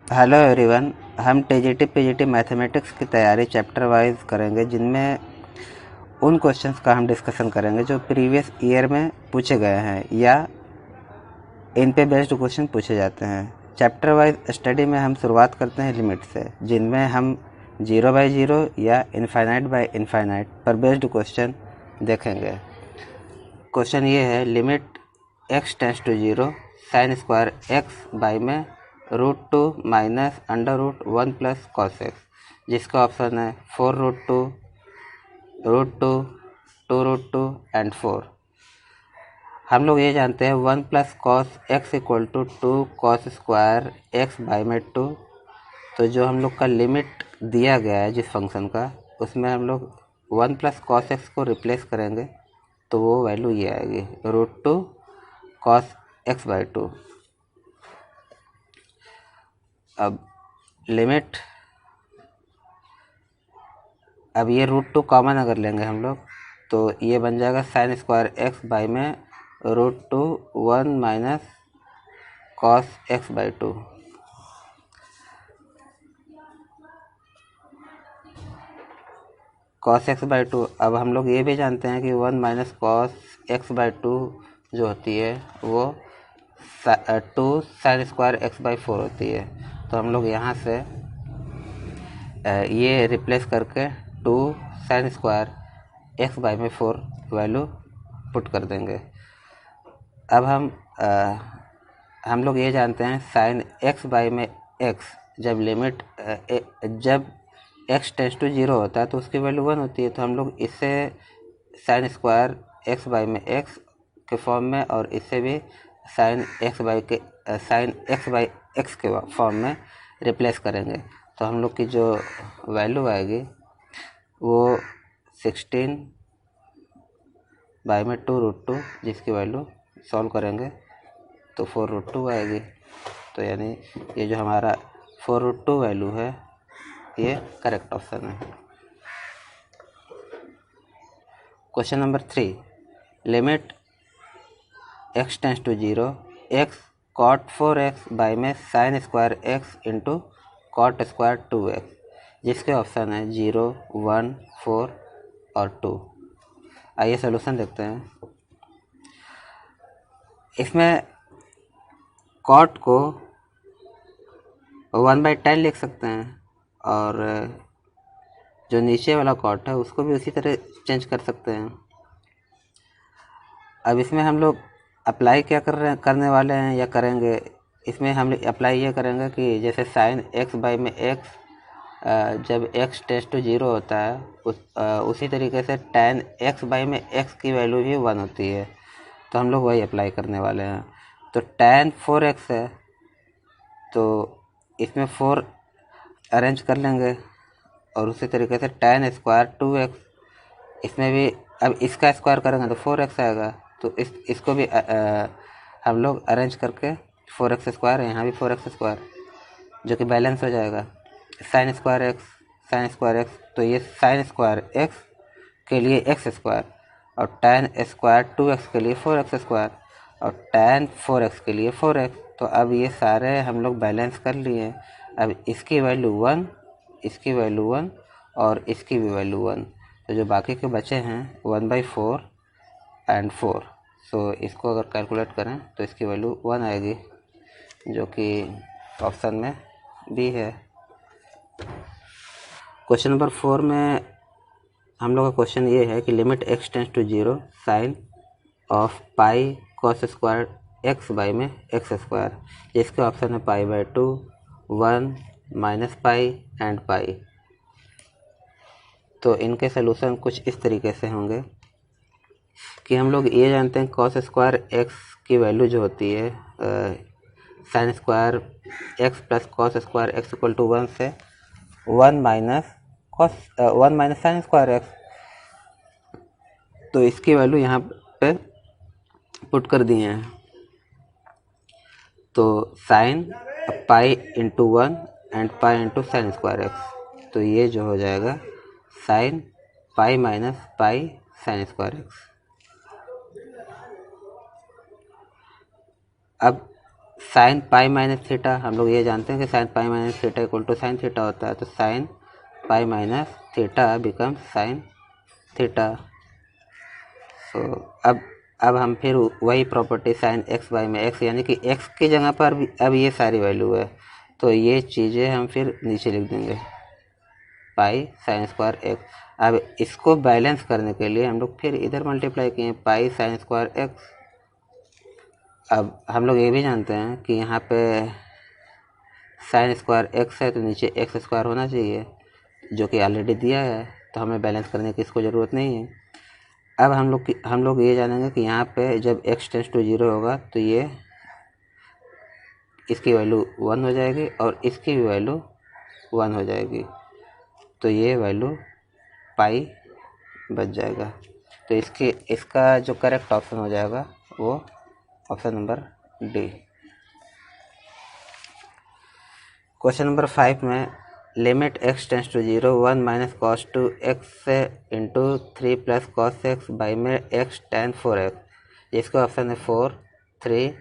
Hello everyone. हम TGT PGT mathematics की तैयारी चैप्टर वाइज करेंगे, जिनमें उन क्वेश्चंस का हम डिस्कशन करेंगे जो प्रीवियस ईयर में पूछे गए हैं या इन पे बेस्ड क्वेश्चन पूछे जाते हैं। चैप्टर वाइज स्टडी में हम शुरुआत करते हैं लिमिट से, जिनमें हम 0/0 या इनफाइनाइट बाय इनफाइनाइट पर बेस्ड क्वेश्चन देखेंगे। क्वेश्चन ये है, limit x tends to 0 sine square x by में √2 माइनस √1 प्लस कॉस x, जिसका ऑप्शन है 4√2, √2, 2√2 एंड 4। हम लोग ये जानते हैं 1 plus cos x equal to 2 cos square x by में 2। तो जो हम लोग का लिमिट दिया गया है जिस फंक्शन का, उसमें हम लोग 1 प्लस कॉस x को रिप्लेस करेंगे तो वो वैल्यू ये आएगी √2 कॉस x बाई 2। अब लिमिट, अब ये √2 कॉमन अगर लेंगे हम लोग तो ये बन जाएगा साइन स्क्वायर x बाई में √2 1 minus cos x by 2। Cos x by 2। अब हम लोग ये भी जानते हैं कि 1 माइनस कॉस x बाई 2 जो होती है वो 2 साइन स्क्वायर x बाई 4 होती है। तो हम लोग यहाँ से ये रिप्लेस करके 2 साइन स्क्वायर x बाई में 4 वैल्यू पुट कर देंगे। अब हम लोग ये जानते हैं साइन x बाई में x जब लिमिट जब x टेंस टू 0 होता है तो उसकी वैल्यू 1 होती है। तो हम लोग इससे साइन स्क्वायर x बाई में x के फॉर्म में और इससे भी साइन x बाई x के फॉर्म में रिप्लेस करेंगे। तो हम लोग की जो वैल्यू आएगी वो 16 बाई में 2√2, जिसकी वैल्यू सॉल्व करेंगे तो 4√2 आएगी। तो यानी ये जो हमारा 4√2 वैल्यू है ये करेक्ट ऑप्शन है। Question number 3, limit x tends to 0 x cot 4x by में sine square x into cot square 2x, जिसके ऑप्शन है 0, 1, 4 और 2। आइए सोल्यूशन देखते हैं। इसमें कॉट को 1/10 लिख सकते हैं और जो नीचे वाला कॉट है उसको भी उसी तरह चेंज कर सकते हैं। अब इसमें हम लोग अप्लाई क्या करने वाले हैं या करेंगे, इसमें हम अप्लाई ये करेंगे कि जैसे साइन x बाई में x जब x टेंस टू 0 होता है उसी तरीके से tan x बाई में x की वैल्यू भी 1 होती है। तो हम लोग वही अप्लाई करने वाले हैं। तो tan 4x है तो इसमें 4 अरेंज कर लेंगे और उसी तरीके से tan स्क्वायर 2x, इसमें भी अब इसका स्क्वायर करेंगे तो 4x आएगा। तो इसको भी हम लोग अरेंज करके 4x स्क्वायर, यहाँ भी 4x स्क्वायर, जो कि बैलेंस हो जाएगा। साइन स्क्वायर x, तो ये साइन स्क्वायर x के लिए x स्क्वायर और tan स्क्वायर 2x के लिए 4x स्क्वायर और tan 4x के लिए 4x। तो अब ये सारे हम लोग बैलेंस कर लिए। अब इसकी वैल्यू 1, इसकी वैल्यू 1 और इसकी भी वैल्यू 1। तो जो बाकी के बचे हैं 1/4 एंड 4। सो इसको अगर कैलकुलेट करें तो इसकी वैल्यू 1 आएगी, जो कि ऑप्शन में बी है। क्वेश्चन नंबर 4 में हम लोग का क्वेश्चन ये है कि limit x tends to 0 sine of pi cos square x by में x स्क्वायर, जिसके ऑप्शन है π/2, 1, माइनस पाई एंड पाई। तो इनके सलूशन कुछ इस तरीके से होंगे कि हम लोग ये जानते हैं कॉस स्क्वायर x की वैल्यू जो होती है sine square x plus cos square x equal to 1 से 1 माइनस साइन स्क्वायर x। तो इसकी वैल्यू यहाँ पे पुट कर दिए हैं। तो sine pi into 1 and pi into sine square x, तो ये जो हो जाएगा sine pi minus pi sine square x। अब साइन पाई माइनस थीटा, हम लोग ये जानते हैं कि sine pi minus theta equal to sine theta होता है, तो sine pi minus theta become sine theta. So अब हम फिर वही प्रॉपर्टी साइन एक्स बाई में एक्स, यानी कि एक्स की जगह पर भी अब ये सारी वैल्यू है, तो ये चीज़ें हम फिर नीचे लिख देंगे पाई साइन स्क्वायर एक्स। अब इसको बैलेंस करने के लिए हम लोग फिर इधर मल्टीप्लाई किए पाई साइन स्क्वायर एक्स। अब हम लोग ये भी जानते हैं कि यहाँ पे साइन स्क्वायर एक्स है तो नीचे एक्स स्क्वायर होना चाहिए, जो कि ऑलरेडी दिया है, तो हमें बैलेंस करने की इसको ज़रूरत नहीं है। अब हम लोग ये जानेंगे कि यहाँ पे जब x टेंस टू 0 होगा तो ये इसकी वैल्यू 1 हो जाएगी और इसकी भी वैल्यू 1 हो जाएगी, तो ये वैल्यू पाई बच जाएगा। तो इसका जो करेक्ट ऑप्शन हो जाएगा वो option number D. Question number 5 में limit x tends to 0 1 minus cos 2 x into 3 plus cos x by में x tan 4x, इसका ऑप्शन है 4, 3,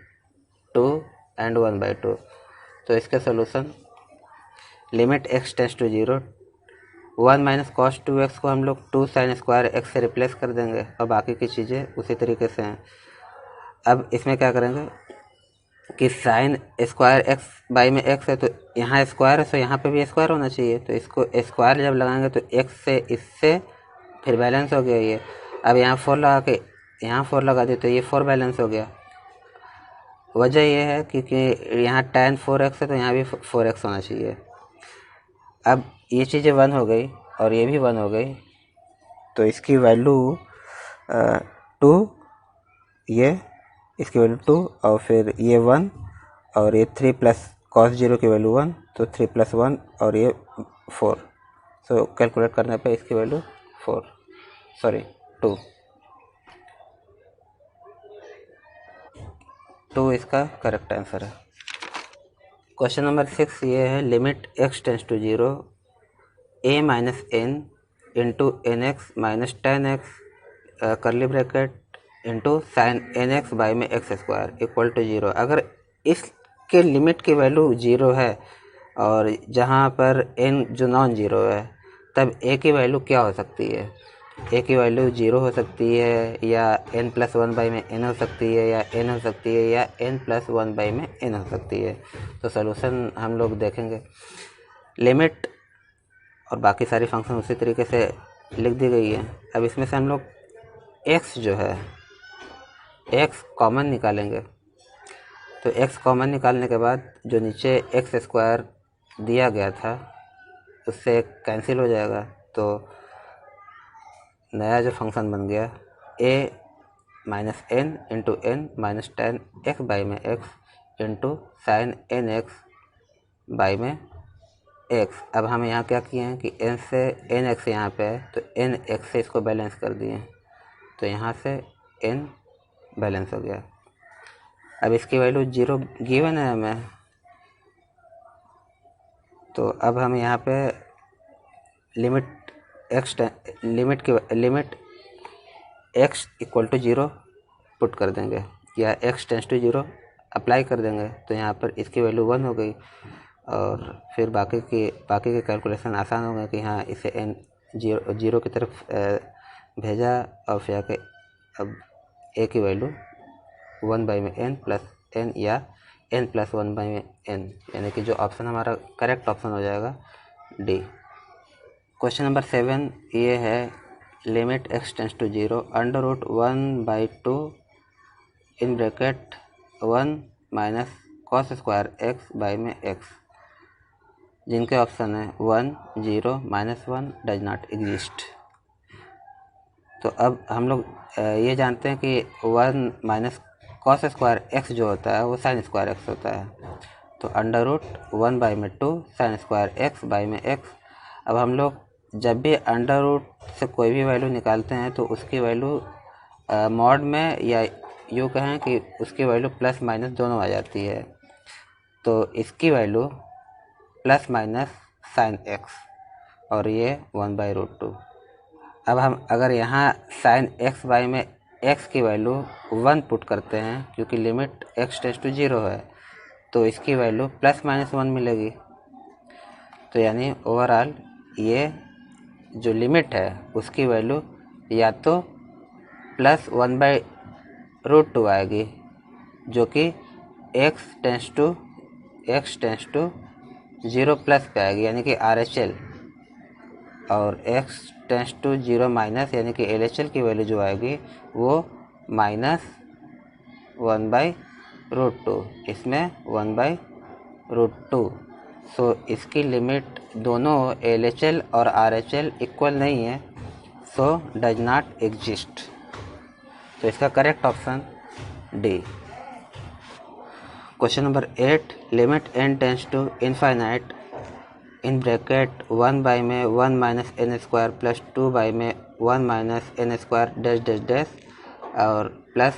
2 एंड 1/2। तो इसका solution limit x tends to 0 1 minus cos 2x को हम लोग 2 साइन स्क्वायर एक्स से रिप्लेस कर देंगे और बाकी की चीज़ें उसी तरीके से हैं। अब इसमें क्या करेंगे कि साइन स्क्वायर एक्स बाई में एक्स है तो यहाँ स्क्वायर है, तो यहाँ पे भी स्क्वायर होना चाहिए, तो इसको स्क्वायर जब लगाएंगे तो एक्स से इससे फिर बैलेंस हो गया ये। अब यहाँ 4 लगा के यहाँ 4 लगा दिए तो ये 4 बैलेंस हो गया। वजह ये है क्योंकि यहाँ tan 4x है तो यहाँ भी 4x होना चाहिए। अब ये चीज़ें 1 हो गई और ये भी 1 हो गई, तो इसकी वैल्यू 2, ये इसकी वैल्यू 2 और फिर ये 1 और ये 3 प्लस कॉस 0 की वैल्यू 1, तो 3 प्लस 1 और ये 4। सो कैलकुलेट करने पे इसकी वैल्यू 2 इसका करेक्ट आंसर है। क्वेश्चन नंबर 6 ये है limit x tends to 0 a minus N into n x minus ten x curly bracket into sine N x by में एक्स स्क्वायर इक्वल टू 0। अगर इसके लिमिट की वैल्यू 0 है और जहाँ पर n जो नॉन ज़ीरो है, तब a की वैल्यू क्या हो सकती है? a की वैल्यू 0 हो सकती है, या n प्लस 1 बाई में n हो सकती है, या n हो सकती है, या n प्लस 1 बाई में n हो सकती है। तो सॉल्यूशन हम लोग देखेंगे। लिमिट और बाकी सारी फंक्शन उसी तरीके से लिख दी गई है। अब इसमें से हम लोग x जो है x कॉमन निकालेंगे, तो x कॉमन निकालने के बाद जो नीचे एक्स स्क्वायर दिया गया था उससे कैंसिल हो जाएगा, तो नया जो फंक्शन बन गया a minus N into N minus ten X by में X into sine N x by में एक्स। अब हम यहाँ क्या किए हैं कि n से एन एक्स यहाँ पे है तो एन एक्स से इसको बैलेंस कर दिए, तो यहाँ से n बैलेंस हो गया। अब इसकी वैल्यू 0 गिवन है हमें, तो अब हम यहाँ पे limit x equal to 0 put कर देंगे, या x टेंस टू 0 अप्लाई कर देंगे, तो यहाँ पर इसकी वैल्यू 1 हो गई और फिर बाकी के कैलकुलेशन आसान हो गए कि हाँ इसे n 0 की तरफ भेजा और फिर आके अब a की वैल्यू 1 बाई में n प्लस n या n प्लस 1 बाई में n, यानी कि जो ऑप्शन हमारा करेक्ट ऑप्शन हो जाएगा डी। क्वेश्चन नंबर 7 ये है limit x tends to 0 under root 1/2 in bracket 1 minus cos square x by में x, जिनके ऑप्शन है 1, 0, -1 डज नॉट एग्जिस्ट। तो अब हम लोग ये जानते हैं कि 1 माइनस कॉस स्क्वायर एक्स जो होता है वो साइन स्क्वायर एक्स होता है, तो अंडर रूट 1 बाई में 2 साइन स्क्वायर एक्स बाई में एक्स। अब हम लोग जब भी अंडर रूट से कोई भी वैल्यू निकालते हैं तो उसकी वैल्यू मॉड में, या यूँ कहें कि उसकी वैल्यू प्लस माइनस दोनों आ जाती है, तो इसकी value plus minus sine x और ये 1/√2। अब हम अगर यहाँ साइन एक्स बाई में एक्स की वैल्यू 1 पुट करते हैं, क्योंकि लिमिट x टेंस टू 0 है, तो इसकी वैल्यू प्लस माइनस 1 मिलेगी। तो यानी ओवरऑल ये जो लिमिट है उसकी वैल्यू या तो प्लस 1/√2 आएगी, जो कि x टेंस टू 0 प्लस पे आएगी, यानी कि RHL, और x टेंस टू 0 माइनस यानी कि LHL की वैल्यू जो आएगी वो माइनस 1/√2, इसमें 1/√2। सो इसकी लिमिट दोनों LHL और RHL इक्वल नहीं है, सो डज नॉट एग्जिस्ट। तो इसका correct option D. Question number 8, limit n tends to infinite in bracket 1 by में 1 minus n square plus 2 by में 1 minus n square dash dash dash और plus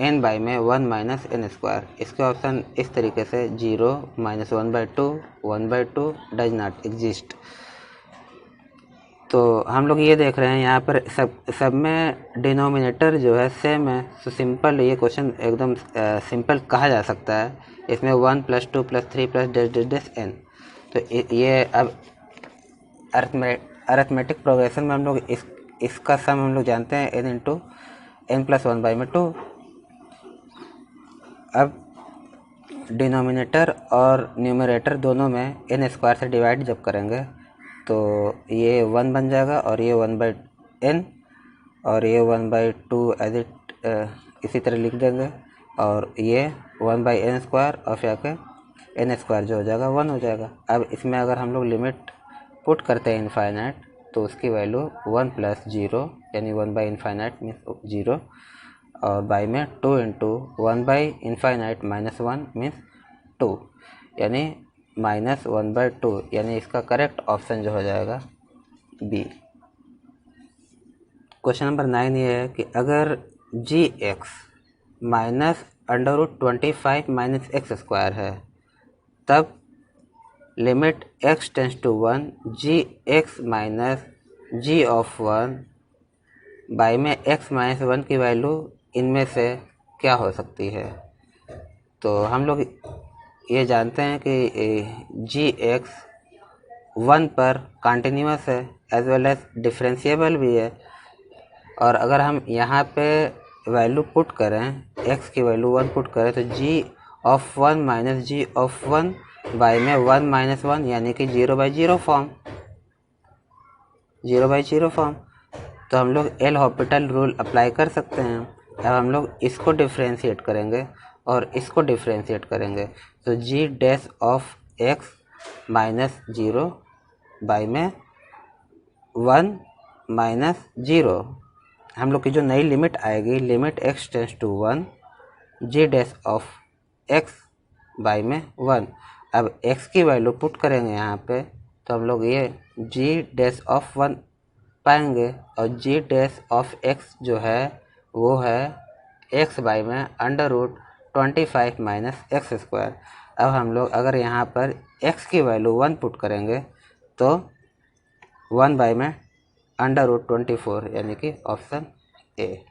n by में 1 minus n square. इसके option इस तरीके से 0, -1/2, 1/2, does not exist. तो हम लोग ये देख रहे हैं यहाँ पर सब में डिनोमिनेटर जो है सेम है, तो सिंपल ये क्वेश्चन एकदम सिंपल कहा जा सकता है। इसमें 1 + 2 + 3 + डैश डैश डैश n। तो ये अब अरिथमेटिक प्रोग्रेशन में हम लोग इसका सम हम लोग जानते हैं n × n + 1/2। अब डिनोमिनेटर और न्यूमरेटर दोनों में n² से डिवाइड जब करेंगे तो ये 1 बन जाएगा और ये 1/n और ये 1/2 एज इट इसी तरह लिख देंगे, और ये 1/n² और फिर आके n² जो हो जाएगा 1 हो जाएगा। अब इसमें अगर हम लोग लिमिट पुट करते हैं इनफाइनाइट तो उसकी वैल्यू 1 + 0 यानी 1/∞ मीन्स 0 और बाई में 2 × 1/∞ - 1 मीन्स 2 यानी -1/2, यानी इसका करेक्ट ऑप्शन जो हो जाएगा बी। क्वेश्चन नंबर 9 ये है कि अगर gx -√25 - x² है तब limit x tends to 1 gx - g(1) by में x - 1 की वैल्यू इनमें से क्या हो सकती है। तो हम लोग ये जानते हैं कि gx 1 पर कंटिन्यूअस है एज वेल एज डिफरेंशिएबल भी है, और अगर हम यहाँ पे वैल्यू पुट करें x की वैल्यू 1 पुट करें तो g(1 - g(1) बाई में 1 - 1 यानी कि 0/0 फॉर्म, 0/0 फॉर्म। तो हम लोग एल हॉपिटल रूल अप्लाई कर सकते हैं। अब हम लोग इसको डिफ्रेंशिएट करेंगे और इसको डिफ्रेंशिएट करेंगे तो g(x - 0) बाई में 1 - 0, हम लोग की जो नई लिमिट आएगी limit x tends to 1 g(x) by में 1। अब x की वैल्यू पुट करेंगे यहाँ पे तो हम लोग ये g(1) पाएंगे, और g(x) जो है वो है x बाई में √25 - x²। अब हम लोग अगर यहाँ पर x की वैल्यू 1 पुट करेंगे तो 1 बाई में √24 यानी कि ऑप्शन ए।